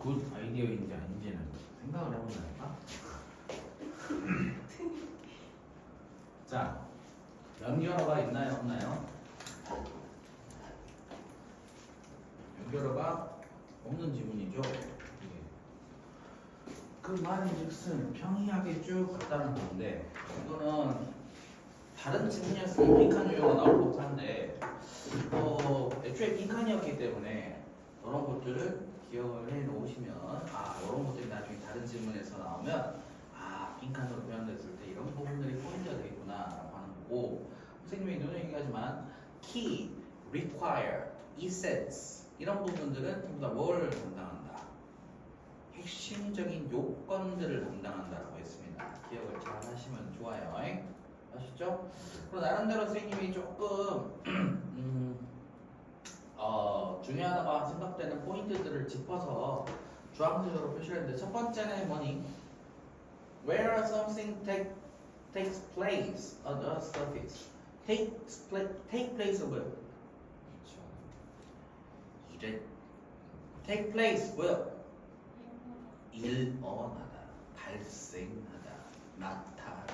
굿 아이디어인지 아닌지는 생각을 해본다니까. 자, 연결어가 있나요, 없나요? 연결어가 없는 지문이죠. 그 말인즉슨 평이하게 쭉 갔다는 건데, 이거는 다른 지문이었으면 빈칸 유형가 나올 법한데, 애초에 빈칸이었기 때문에 이런 것들을 기억을 해 놓으시면, 이런 것들이 나중에 다른 지문에서 나오면, 빈칸으로 표현됐을 때 이런 부분들이 포인트가 되겠구나라고 하는 거고, 선생님이 눈에 얘기하지만 key, require, essence 이런 부분들은 전부 다 뭘 담당한다? 핵심적인 요건들을 담당한다라고 했습니다. 기억을 잘 하시면 좋아요. 아시죠? 그리고 나름대로 선생님이 조금 중요하다고 생각되는 포인트들을 짚어서 주황색으로 표시를 했는데, 첫 번째는 뭐니? Where something takes place on the surface. take place 뭐요? 일을 take place 뭐요? 일어나다, 발생하다, 나타나다.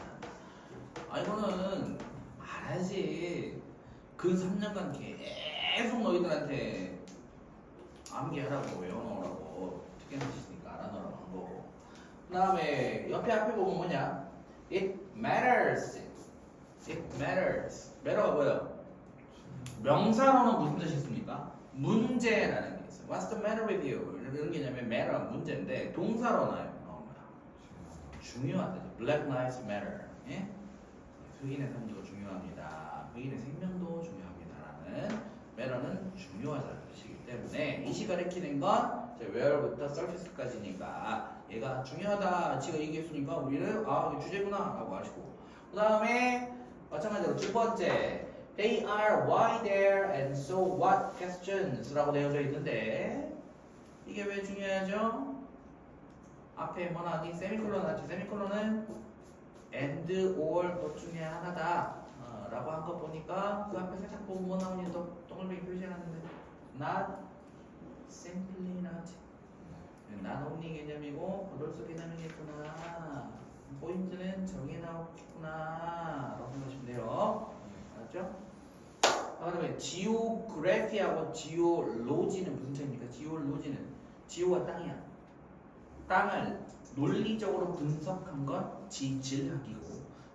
이거는 알아야지. 그 3년간 계속 너희들한테 암기하라고 외워놓으라고 특기하시니까 알아놓으라고 한 거고. 그 다음에 앞에 보면 뭐냐? It matters. It matters. matter가 뭐예요? 명사로는 무슨 뜻이 있습니까? 문제라는 게 있어요. What's the matter with you? 이런 개념의 matter 문제인데, 동사로 나오면 중요하다. Black lives matter. 예? 흑인의 삶도 중요합니다. 흑인의 생명도 중요합니다라는 matter는 중요하다는 뜻이기 때문에, 이 시가 가리키는 건 where부터 surface까지니까 얘가 중요하다 지가 얘기했으니까 우리는 이게 주제구나 라고 하시고, 그 다음에 마찬가지로 두 번째 They are why there and so what questions 라고 되어져 있는데, 이게 왜 중요하죠? 앞에 뭐 나왔니? 세미콜론 나왔지? 세미콜론은 and or 것 중에 하나다 라고 한 거 보니까, 그 앞에 살짝 보면 뭐 나오니? 또 동글뱅이 표시해놨는데 not simply not, not only 개념이고 but also 개념이겠구나. 포인트는 정해 나오겠구나 라고 생각하시면 돼요. 알았죠? 그 다음에 지오그래피하고 지오로지는 무슨 차이입니까? 지오로지는 지오가 땅이야. 땅을 논리적으로 분석한 건 지질학이고,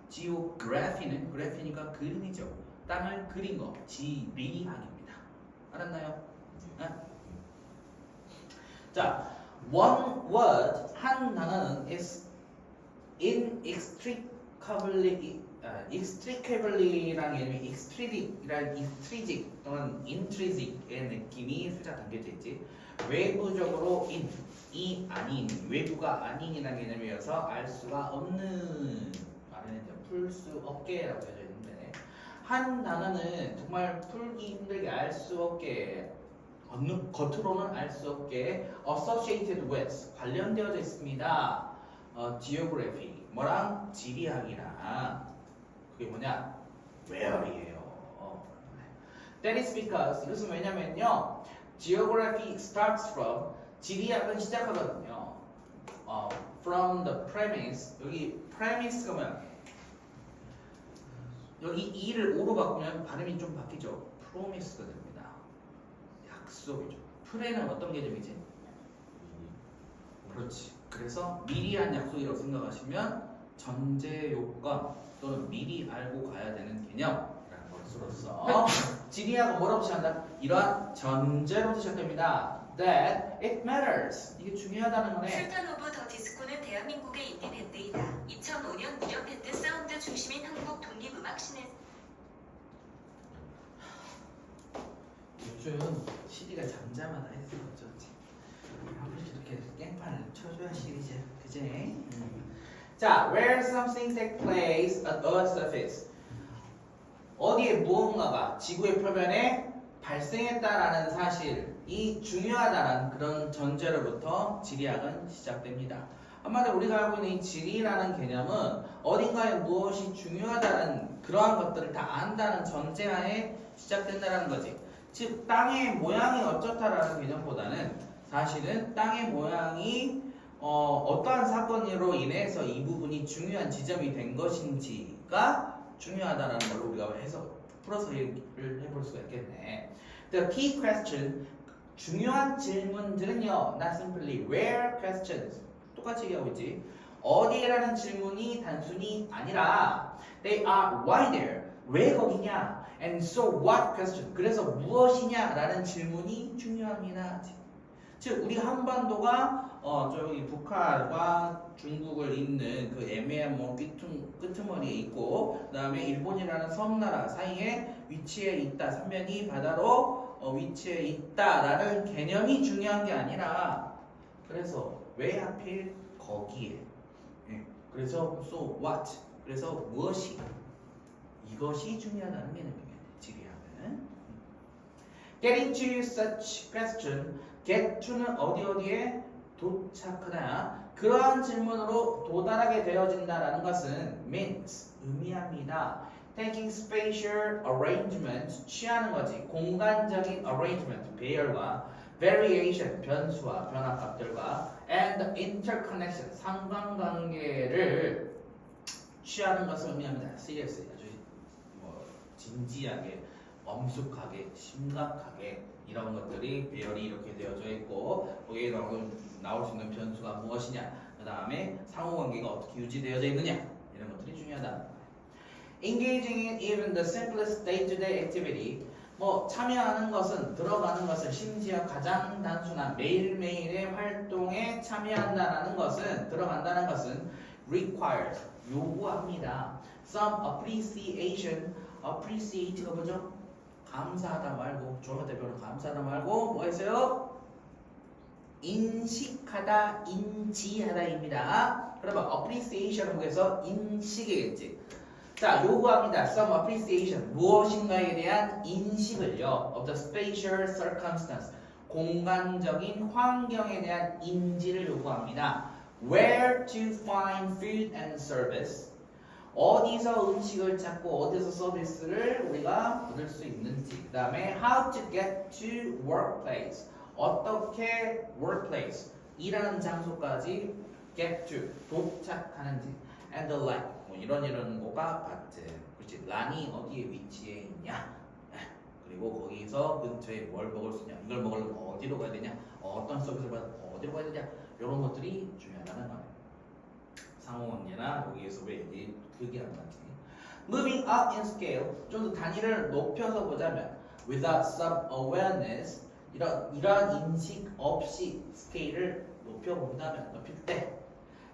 지오그래피는 그래피니까 그림이죠. 땅을 그린 거 지리학입니다. 알았나요? 네? 자, one word 한 단어는 is extricably라는 개념이 extrinsic 또는 intrinsic의 느낌이 살짝 담겨져 있지. 외부적으로 이 아닌, 외부가 아닌이라는 개념이어서 알 수가 없는, 말은 풀 수 없게라고 되어 있는데, 한 단어는 정말 풀기 힘들게 알 수 없게, 겉으로는 알 수 없게 associated with 관련되어져 있습니다. geography 뭐랑 지리학이랑, 그게 뭐냐? where이에요. That is because, 이것은 왜냐면요, geography starts from, 지리학은 시작하거든요. from the premise, 여기 premise가 뭐야? 여기 e를 o로 바꾸면 발음이 좀 바뀌죠. promise가 됩니다. 약속이죠. 프레는 어떤 개념이지? 그렇지. 그래서 미리 한 약속이라고 생각하시면 전제 요건 또는 미리 알고 가야 되는 개념이라는 것으로서 지리학은 뭐라고 시작한다? 이러한 전제로부터 시작됩니다. That it matters. 이게 중요하다는 거네. 술탄 오브 더 디스코는 대한민국의 인디 밴드이다. 2005년 무려 밴드 사운드 중심인 한국 독립음악 신의 요즘 CD가 잠잠하다 해서 어쩌지. 한 번씩 이렇게 깽판을 쳐줘야 시리즈, 그지? 자, where something takes place at Earth's surface. 어디에 무언가가 지구의 표면에 발생했다라는 사실이 중요하다는 그런 전제로부터 지리학은 시작됩니다. 한마디로 우리가 알고 있는 이 지리라는 개념은 어딘가에 무엇이 중요하다는 그러한 것들을 다 안다는 전제하에 시작된다는 거지. 즉 땅의 모양이 어쩌다라는 개념보다는 사실은 땅의 모양이 어떠한 사건으로 인해서 이 부분이 중요한 지점이 된 것인지가 중요하다는 걸 우리가 풀어서 얘기를 해볼 수가 있겠네. The key question, 중요한 질문들은요, not simply where questions, 똑같이 얘기하고 있지. 어디에라는 질문이 단순히 아니라 they are why there, 왜 거기냐, and so what question, 그래서 무엇이냐라는 질문이 중요합니다. 즉 우리 한반도가 저기 북한과 중국을 잇는 그 애매한 끄트머리에 있고, 그다음에 일본이라는 섬나라 사이에 위치해 있다, 삼면이 바다로 위치해 있다라는 개념이 중요한 게 아니라, 그래서 왜 하필 거기에, 그래서 so what, 그래서 무엇이, 이것이 중요하다는 개념이에요. 지리학은 getting to such question, get to는 어디에 도착하다, 그러한 질문으로 도달하게 되어진다라는 것은 means, 의미합니다. taking spatial arrangement, 취하는 거지. 공간적인 arrangement, 배열과 variation, 변수와 변화값들과 and interconnection, 상관관계를 취하는 것을 의미합니다. seriously, 아주 진지하게, 엄숙하게, 심각하게 이런 것들이 배열이 이렇게 되어져 있고, 거기에 나올 수 있는 변수가 무엇이냐, 그 다음에 상호관계가 어떻게 유지되어져 있느냐, 이런 것들이 중요하다. Engaging in even the simplest day-to-day activity, 참여하는 것은, 들어가는 것은, 심지어 가장 단순한 매일매일의 활동에 참여한다는 것은, 들어간다는 것은 requires, 요구합니다. Some appreciation, appreciate가 뭐죠? 감사하다 말고, 조명 대표는 감사하다 말고 뭐 했어요? 인식하다, 인지하다입니다. 그러면 appreciation을 해서 인식이겠지. 자, 요구합니다. Some appreciation, 무엇인가에 대한 인식을요. Of the spatial circumstance, 공간적인 환경에 대한 인지를 요구합니다. Where to find food and service, 어디서 음식을 찾고 어디서 서비스를 우리가 얻을 수 있는지. 그 다음에 how to get to workplace, 어떻게 workplace, 일하는 장소까지 get to, 도착하는지. and the like, 이런 거가 같은, 그렇지. 란이 어디에 위치해 있냐, 그리고 거기서 근처에 뭘 먹을 수 있냐, 이걸 먹으려면 어디로 가야 되냐, 어떤 서비스를 받으면 어디로 가야 되냐, 이런 것들이 중요하다는 거예요. 상호관계나 여기에서 왜 그게 안 맞지? Moving up in scale, 좀 더 단위를 높여서 보자면 without some awareness, 이런 인식 없이 스케일을 높여본다면, 높일 때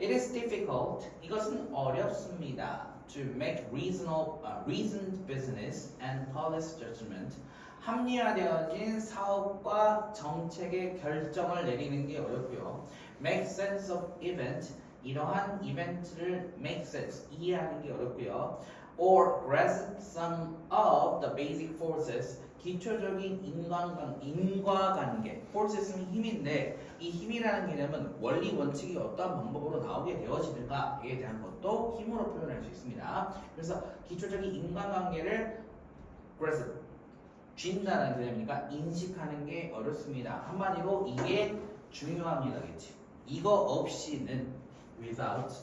it is difficult, 이것은 어렵습니다. to make reasoned business and policy judgment, 합리화되어진 사업과 정책의 결정을 내리는 게 어렵고요. make sense of event, 이러한 이벤트를 make sense, 이해하는 게 어렵고요. or grasp some of the basic forces, 기초적인 인과관계, forces는 힘인데 이 힘이라는 개념은 원리 원칙이 어떠한 방법으로 나오게 되어지는가에 대한 것도 힘으로 표현할 수 있습니다. 그래서 기초적인 인과관계를 grasp, 쥔다는 개념이니까 인식하는 게 어렵습니다. 한마디로 이게 중요합니다겠지. 이거 없이는 without,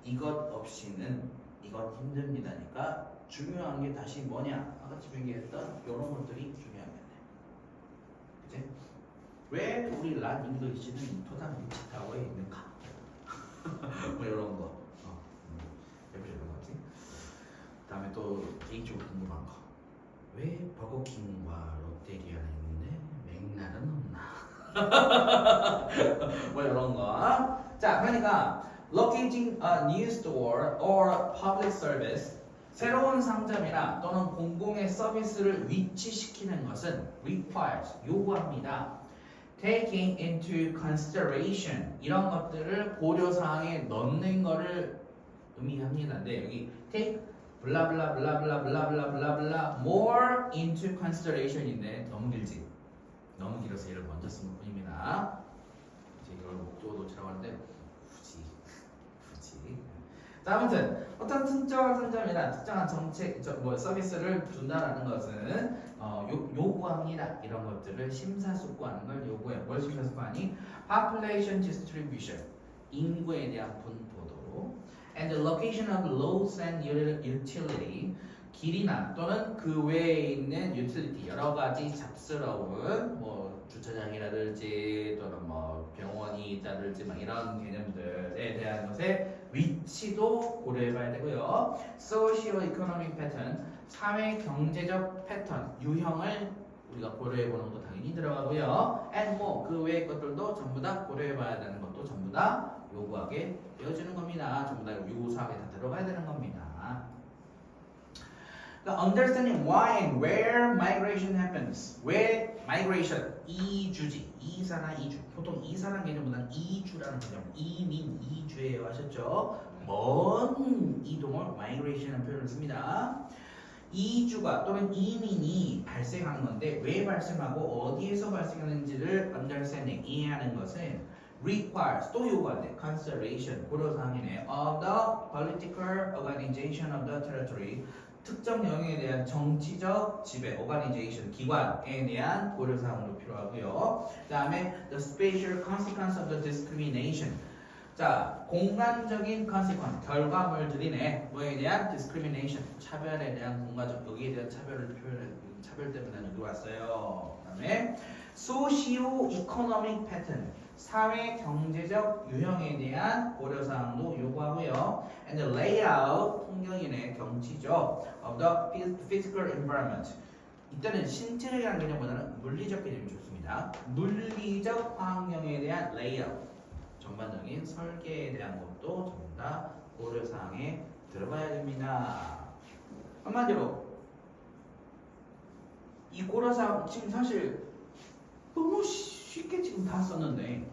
이것 없이는 이건 힘듭니다니까 중요한 게 다시 뭐냐? 아까 얘기했던 이런 것들이 중요하겠네. 그치? 왜 우리 란 잉글리시는 토단 위치타워에 있는가? 뭐 이런 거. 해보시는 거지. 다음에 또 개인적으로 궁금한 거. 왜 버거킹과 롯데리아는 있는데 맥날은 없나? 뭐 이런 거. 자, 그러니까 locating a new store or public service, 새로운 상점이나 또는 공공의 서비스를 위치시키는 것은 requires, 요구합니다. taking into consideration, 이런 것들을 고려사항에 넣는 것을 의미합니다. 근데 여기 take 블라블라 블라블라 블라블라 블라블라 more into consideration인데 너무 길지? 너무 길어서 얘를 먼저 쓰는 뿐입니다. 이제 이걸 목적어 놓치라고 하는데 굳이. 아무튼 어떤 특정한 상점이나 특정한 정책, 서비스를 준다라는 것은 요구합니다. 이런 것들을 심사숙고하는 걸 요구해. 뭘 심사숙고하니? Population distribution, 인구에 대한 분포도, and the location of loads and utility, 길이나 또는 그 외에 있는 유틸리티, 여러 가지 잡스러운 주차장이라든지 또는 병원이 있다든지 이런 개념들에 대한 것의 위치도 고려해봐야 되고요. Socio-economic pattern, 사회 경제적 패턴, 유형을 우리가 고려해보는 것도 당연히 들어가고요. And 그 외의 것들도 전부 다 고려해봐야 되는 것도 전부 다 요구하게 되어지는 겁니다. 전부 다 요구사항에 다 들어가야 되는 겁니다. Understanding why and where migration happens. 왜 migration, 이주지, 이사나 이주. 보통 이사라는 개념보다는 이주라는 개념, 이민, 이주예요. 아셨죠? 먼 이동을 migration이라는 표현을 씁니다. 이주가 또는 이민이 발생하는 건데 왜 발생하고 어디에서 발생하는지를 understanding, 이해하는 것은 requires, 또 요구한대, consideration, 고려사항이네, of the political organization of the territory, 특정 영역에 대한 정치적 지배, organization, 기관에 대한 고려사항도 필요하고요. 그 다음에 the spatial consequence of the discrimination. 자, 공간적인 consequence, 결과물들이네. 뭐에 대한 discrimination, 차별에 대한 공간적, 여기에 대한 차별 때문에 여기 왔어요. 그 다음에 socio-economic pattern, 사회 경제적 유형에 대한 고려사항도 요구하고요. And the layout, 풍경이네, 경치죠. Of the physical environment. 이때는 신체적이라는 개념보다는 물리적 개념이 좋습니다. 물리적 환경에 대한 layout, 전반적인 설계에 대한 것도 전부 다 고려사항에 들어가야 됩니다. 한마디로 이 고려사항 지금 사실 너무 쉽게 지금 다 썼는데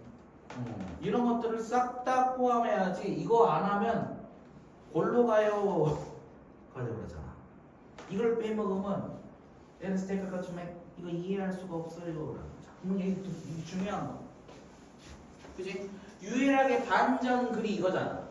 이런 것들을 싹 다 포함해야지. 이거 안 하면 골로 가요 가져버리잖아. 이걸 빼먹으면 NSTF가 좀 이거 이해할 수가 없어요. 이게 중요한 거. 그지? 유일하게 반전 글이 이거잖아.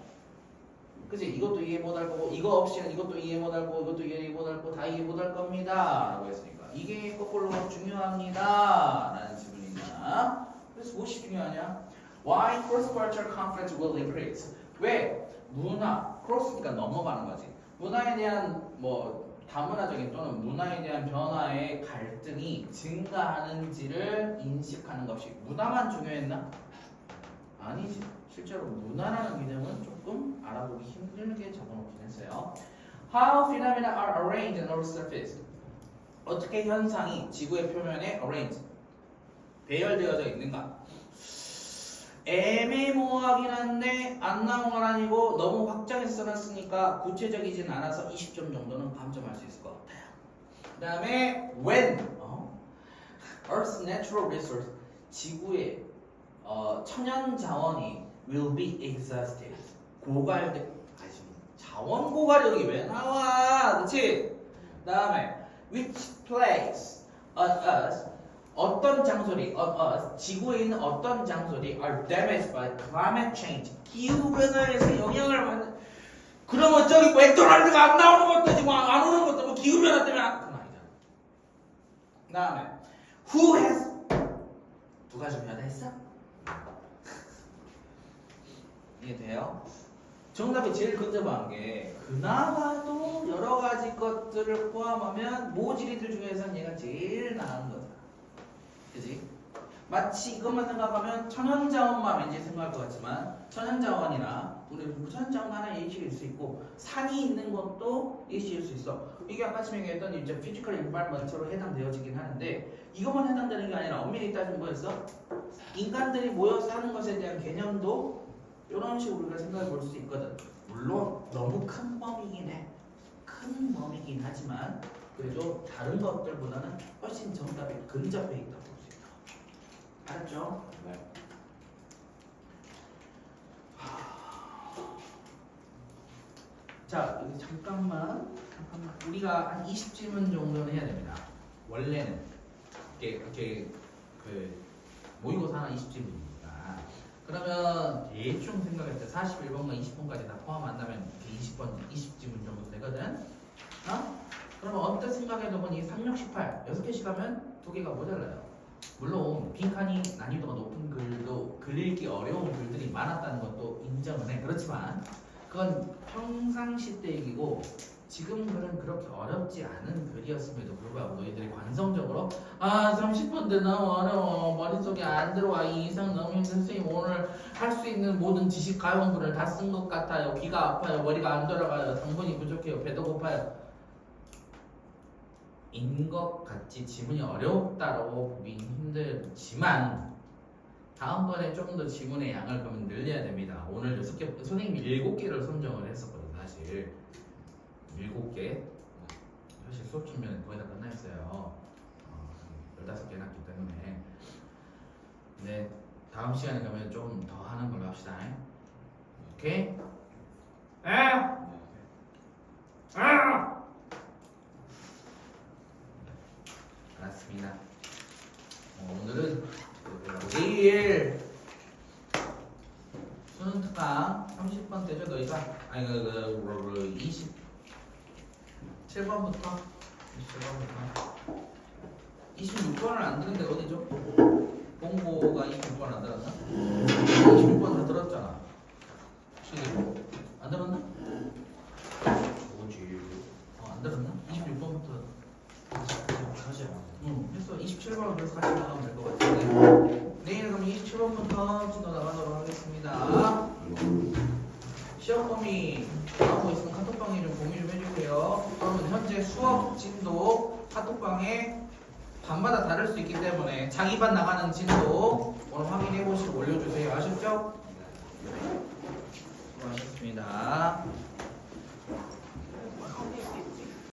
그지? 이것도 이해 못할 거고 이거 없이는 이것도 이해 못할 거고 이것도 이해 못할 거고 다 이해 못할 겁니다 라고 했으니까 이게 거꾸로 중요합니다 라는 질문이냐. 그래서 무엇이 중요하냐? Why cross-cultural conflict will increase? 왜? 문화, cross니까 넘어가는 거지. 문화에 대한 다문화적인 또는 문화에 대한 변화의 갈등이 증가하는지를 인식하는 것이 문화만 중요했나? 아니지. 실제로 문화라는 개념은 조금 알아보기 힘들게 적어놓긴 했어요. How phenomena are arranged on Earth's surface? 어떻게 현상이 지구의 표면에 arranged, 배열되어져 있는가? 애매모호하긴 한데 안 나온 건 아니고 너무 확장해서 써놨으니까 구체적이진 않아서 20점 정도는 감점할 수 있을 것 같아요. 그 다음에 when Earth's natural resource, 지구의 천연 자원이 will be exhausted, 고갈돼. 자원 고갈이 여기 왜 나와? 그치? 그 다음에 which place on Earth, 어떤 장소리 지구에 있는 어떤 장소리 are damaged by climate change, 기후변화에서 영향을 받는. 그러면 저기 맥도날드가 안 나오는 것도 안 오는 것도 기후변화 때문에 그건 아니잖아. 그 다음에 who has, 누가 중요하다 했어? 이해돼요? 정답이 제일 근접한 게 그나마도 여러 가지 것들을 포함하면 모질이들 중에서는 얘가 제일 나은 거다. 그지? 마치 이것만 생각하면 천연자원만 왠지 생각할 것 같지만 천연자원이나 우리 천연자원 하나 예시일 수 있고 산이 있는 것도 예시일 수 있어. 이게 아까 얘기했던 이제 피지컬 인바이먼트로 해당되어지긴 하는데 이것만 해당되는 게 아니라 엄밀히 따지면 뭐였어? 인간들이 모여 사는 것에 대한 개념도 이런 식으로 우리가 생각해 볼 수 있거든. 물론 너무 큰 범위긴 해. 큰 범위긴 하지만 그래도 다른 것들보다는 훨씬 정답이 근접해 있다고 볼 수 있다. 알았죠? 네. 자, 여기 잠깐만. 우리가 한 20질문 정도는 해야 됩니다. 원래는 이렇게 그 모의고사 하나 20질문이니까 그러면 대충 생각할 때 41번과 20번까지 다 포함 안 나면 20번, 20지문 정도 되거든? 어? 그러면 어떤 생각해도 보니 3, 6, 18 6개씩 하면 2개가 모자라요. 물론 빈칸이 난이도가 높은 글도 그리기 어려운 글들이 많았다는 것도 인정은 해. 그렇지만 그건 평상시 때 얘기고 지금 글은 그렇게 어렵지 않은 글이었음에도 불구하고 너희들이 관성적으로 30분인데 너무 어려워 머릿속에 안 들어와 이 이상 너무 힘든 선생님 오늘 할 수 있는 모든 지식 가용글을 다 쓴 것 같아요 귀가 아파요 머리가 안 돌아가요 당분이 부족해요 배도 고파요 인 것 같이 지문이 어렵다고 보긴 힘들지만 다음번에 조금 더 지문의 양을 그러면 늘려야 됩니다. 오늘 6개, 선생님이 7개를 선정을 했었거든요, 사실. 7개. 사실 수업 주면 거의 다 끝났어요. 15개 해놨기 때문에. 네, 다음 시간에 가면 좀 더 하는 걸로 합시다. 오케이? 알았습니다. 오늘은 내일 수능 특강 30번 되죠 너희가? 아니 27번부터 26번을 안 들은데 어디죠? 공고가 26번 안 들었나? 26번 다 들었잖아. 시계로 안 들었나? 뭐지? 안 들었나? 26번부터 사실 응, 했어. 27번으로 그래서 같이 나가면 될 것 같은데. 내일 그럼 27번부터 진도 나가도록 하겠습니다. 시험 범위 나오고 있으면 카톡방에 좀 공유 좀 해주세요. 그러면 현재 수업 진도 카톡방에 반마다 다를 수 있기 때문에 자기 반 나가는 진도 오늘 확인해 보시고 올려주세요. 아셨죠? 수고하셨습니다.